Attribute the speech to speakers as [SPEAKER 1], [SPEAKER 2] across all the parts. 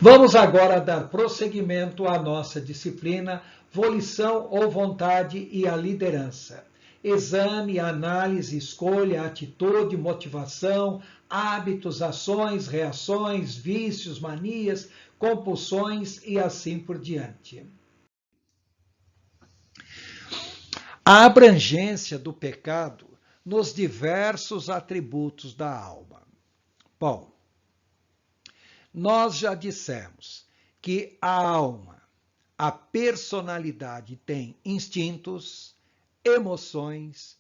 [SPEAKER 1] Vamos agora dar prosseguimento à nossa disciplina Volição ou Vontade e a Liderança. Exame, análise, escolha, atitude, motivação, hábitos, ações, reações, vícios, manias, compulsões e assim por diante. A abrangência do pecado nos diversos atributos da alma. Bom, nós já dissemos que a alma, a personalidade tem instintos, emoções,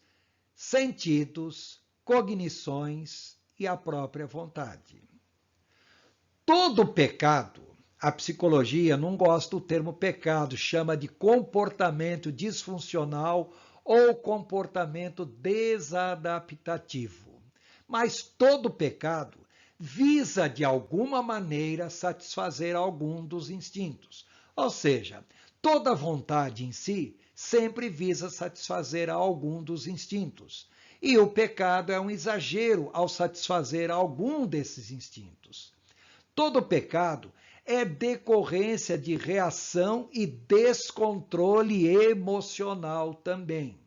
[SPEAKER 1] sentidos, cognições e a própria vontade. Todo pecado, a psicologia não gosta do termo pecado, chama de comportamento disfuncional ou comportamento desadaptativo. Mas todo pecado visa, de alguma maneira, satisfazer algum dos instintos. Ou seja, toda vontade em si sempre visa satisfazer algum dos instintos. E o pecado é um exagero ao satisfazer algum desses instintos. Todo pecado é decorrência de reação e descontrole emocional também.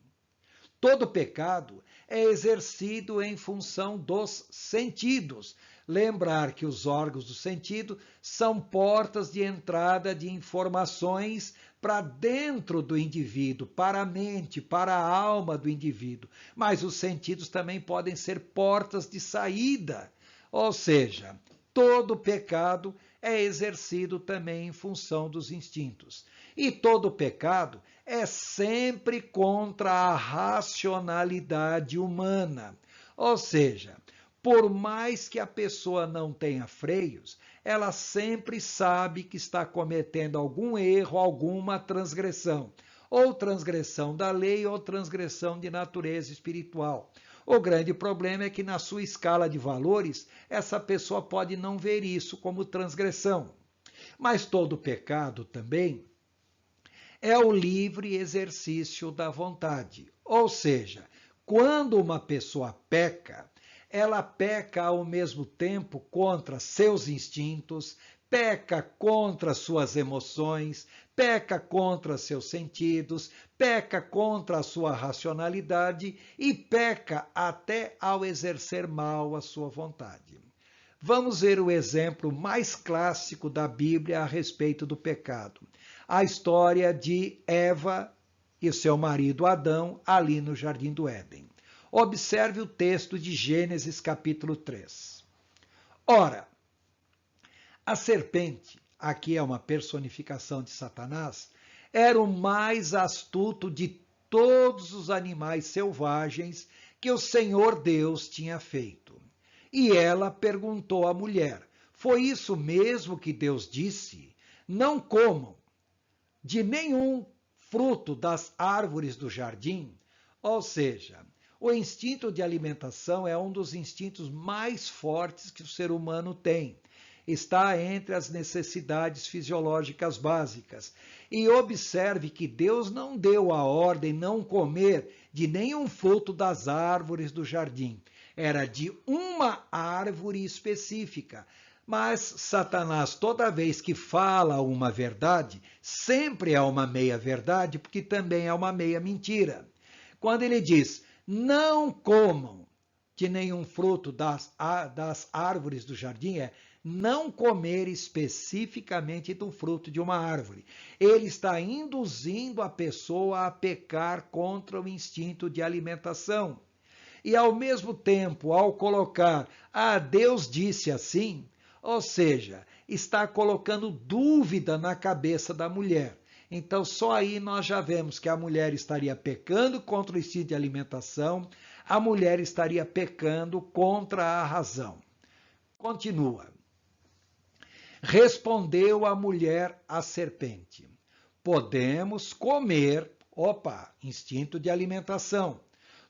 [SPEAKER 1] Todo pecado é exercido em função dos sentidos. Lembrar que os órgãos do sentido são portas de entrada de informações para dentro do indivíduo, para a mente, para a alma do indivíduo. Mas os sentidos também podem ser portas de saída. Ou seja, todo pecado é exercido também em função dos instintos. E todo pecado é sempre contra a racionalidade humana. Ou seja, por mais que a pessoa não tenha freios, ela sempre sabe que está cometendo algum erro, alguma transgressão. Ou transgressão da lei ou transgressão de natureza espiritual. O grande problema é que na sua escala de valores, essa pessoa pode não ver isso como transgressão. Mas todo pecado também é o livre exercício da vontade. Ou seja, quando uma pessoa peca, ela peca ao mesmo tempo contra seus instintos, peca contra suas emoções, peca contra seus sentidos, peca contra a sua racionalidade e peca até ao exercer mal a sua vontade. Vamos ver o exemplo mais clássico da Bíblia a respeito do pecado. A história de Eva e seu marido Adão ali no Jardim do Éden. Observe o texto de Gênesis capítulo 3. Ora, a serpente, aqui é uma personificação de Satanás, era o mais astuto de todos os animais selvagens que o Senhor Deus tinha feito. E ela perguntou à mulher: foi isso mesmo que Deus disse? Não comam de nenhum fruto das árvores do jardim? Ou seja, o instinto de alimentação é um dos instintos mais fortes que o ser humano tem. Está entre as necessidades fisiológicas básicas. E observe que Deus não deu a ordem não comer de nenhum fruto das árvores do jardim. Era de uma árvore específica. Mas Satanás, toda vez que fala uma verdade, sempre é uma meia-verdade, porque também é uma meia-mentira. Quando ele diz, não comam de nenhum fruto das árvores do jardim, é não comer especificamente do fruto de uma árvore. Ele está induzindo a pessoa a pecar contra o instinto de alimentação. E ao mesmo tempo, ao colocar, Deus disse assim, ou seja, está colocando dúvida na cabeça da mulher. Então, só aí nós já vemos que a mulher estaria pecando contra o instinto de alimentação, a mulher estaria pecando contra a razão. Continua. Respondeu a mulher à serpente: podemos comer, instinto de alimentação,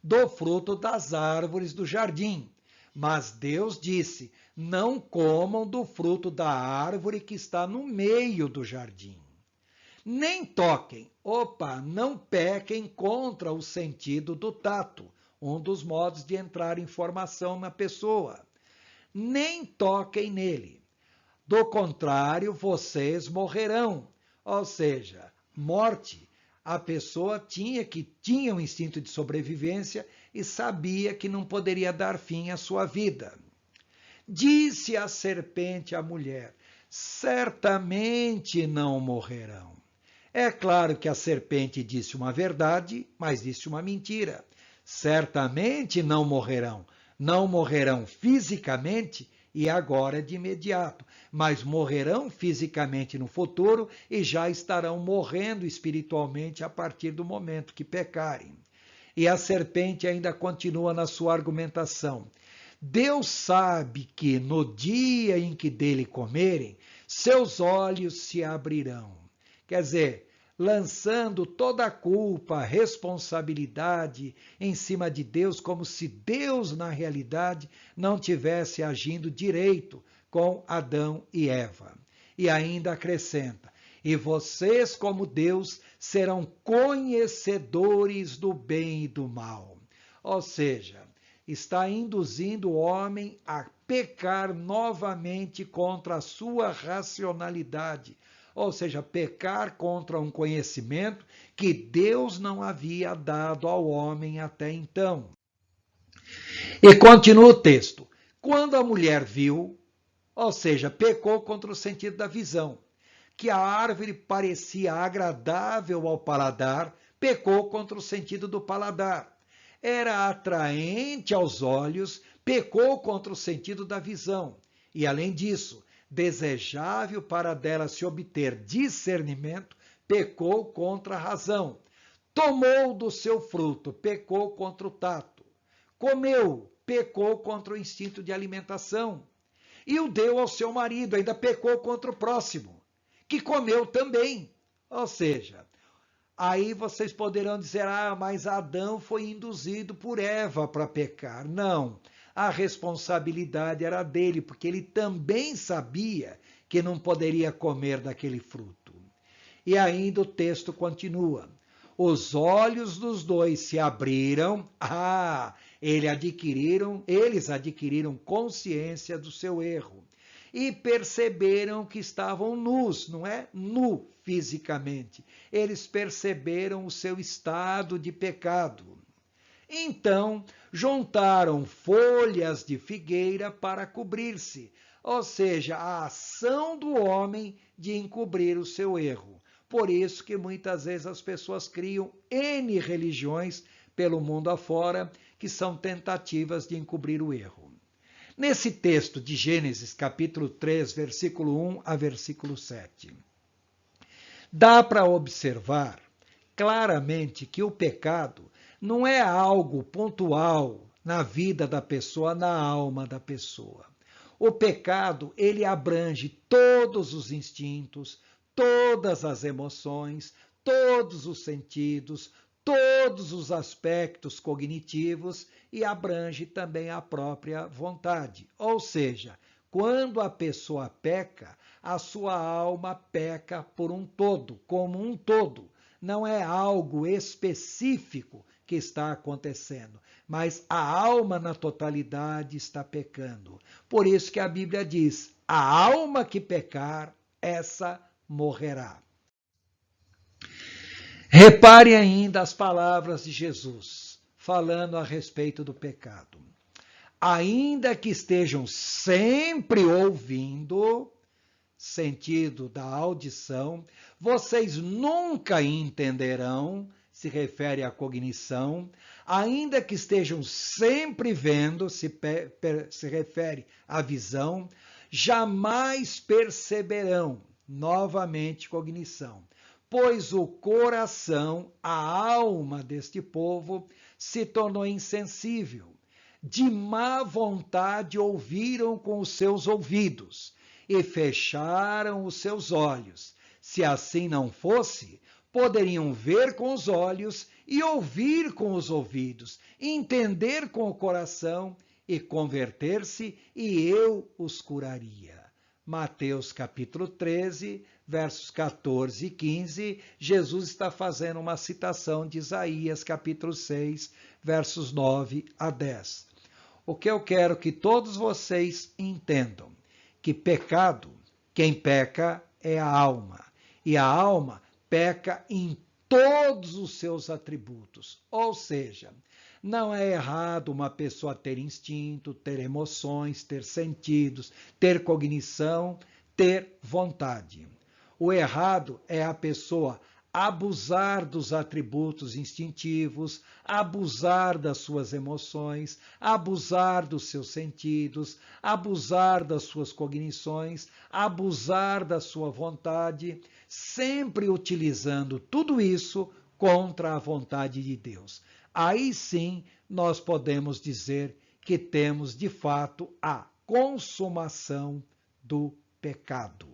[SPEAKER 1] do fruto das árvores do jardim. Mas Deus disse: não comam do fruto da árvore que está no meio do jardim. Nem toquem, não pequem contra o sentido do tato, um dos modos de entrar informação na pessoa. Nem toquem nele. Do contrário, vocês morrerão. Ou seja, morte. A pessoa tinha um instinto de sobrevivência e sabia que não poderia dar fim à sua vida. Disse a serpente à mulher: certamente não morrerão. É claro que a serpente disse uma verdade, mas disse uma mentira. Certamente não morrerão. Não morrerão fisicamente e agora de imediato, mas morrerão fisicamente no futuro e já estarão morrendo espiritualmente a partir do momento que pecarem. E a serpente ainda continua na sua argumentação. Deus sabe que no dia em que dele comerem, seus olhos se abrirão. Quer dizer, lançando toda a culpa, a responsabilidade em cima de Deus, como se Deus, na realidade, não tivesse agindo direito com Adão e Eva. E ainda acrescenta: e vocês, como Deus, serão conhecedores do bem e do mal. Ou seja, está induzindo o homem a pecar novamente contra a sua racionalidade, ou seja, pecar contra um conhecimento que Deus não havia dado ao homem até então. E continua o texto. Quando a mulher viu, ou seja, pecou contra o sentido da visão, que a árvore parecia agradável ao paladar, pecou contra o sentido do paladar. Era atraente aos olhos, pecou contra o sentido da visão. E, além disso, desejável para dela se obter discernimento, pecou contra a razão. Tomou do seu fruto, pecou contra o tato. Comeu, pecou contra o instinto de alimentação. E o deu ao seu marido, ainda pecou contra o próximo, que comeu também. Ou seja, aí vocês poderão dizer: mas Adão foi induzido por Eva para pecar. Não, a responsabilidade era dele, porque ele também sabia que não poderia comer daquele fruto. E ainda o texto continua. Os olhos dos dois se abriram, eles adquiriram consciência do seu erro e perceberam que estavam nus, não é? Nu fisicamente. Eles perceberam o seu estado de pecado. Então, juntaram folhas de figueira para cobrir-se, ou seja, a ação do homem de encobrir o seu erro. Por isso que muitas vezes as pessoas criam N religiões pelo mundo afora, que são tentativas de encobrir o erro. Nesse texto de Gênesis, capítulo 3, versículo 1 a versículo 7, dá para observar claramente que o pecado não é algo pontual na vida da pessoa, na alma da pessoa. O pecado, ele abrange todos os instintos, todas as emoções, todos os sentidos, todos os aspectos cognitivos e abrange também a própria vontade. Ou seja, quando a pessoa peca, a sua alma peca por um todo, como um todo. Não é algo específico que está acontecendo, mas a alma na totalidade está pecando. Por isso que a Bíblia diz: a alma que pecar, essa morrerá. Repare ainda as palavras de Jesus, falando a respeito do pecado. Ainda que estejam sempre ouvindo, sentido da audição, vocês nunca entenderão, se refere à cognição, ainda que estejam sempre vendo, se refere à visão, jamais perceberão, novamente cognição, pois o coração, a alma deste povo, se tornou insensível. De má vontade ouviram com os seus ouvidos e fecharam os seus olhos. Se assim não fosse, poderiam ver com os olhos e ouvir com os ouvidos, entender com o coração e converter-se, e eu os curaria. Mateus capítulo 13, versos 14 e 15, Jesus está fazendo uma citação de Isaías capítulo 6, versos 9 a 10. O que eu quero que todos vocês entendam, que pecado Quem peca é a alma. E a alma peca em todos os seus atributos. Ou seja, não é errado uma pessoa ter instinto, ter emoções, ter sentidos, ter cognição, ter vontade. O errado é a pessoa abusar dos atributos instintivos, abusar das suas emoções, abusar dos seus sentidos, abusar das suas cognições, abusar da sua vontade, sempre utilizando tudo isso contra a vontade de Deus. Aí sim nós podemos dizer que temos de fato a consumação do pecado.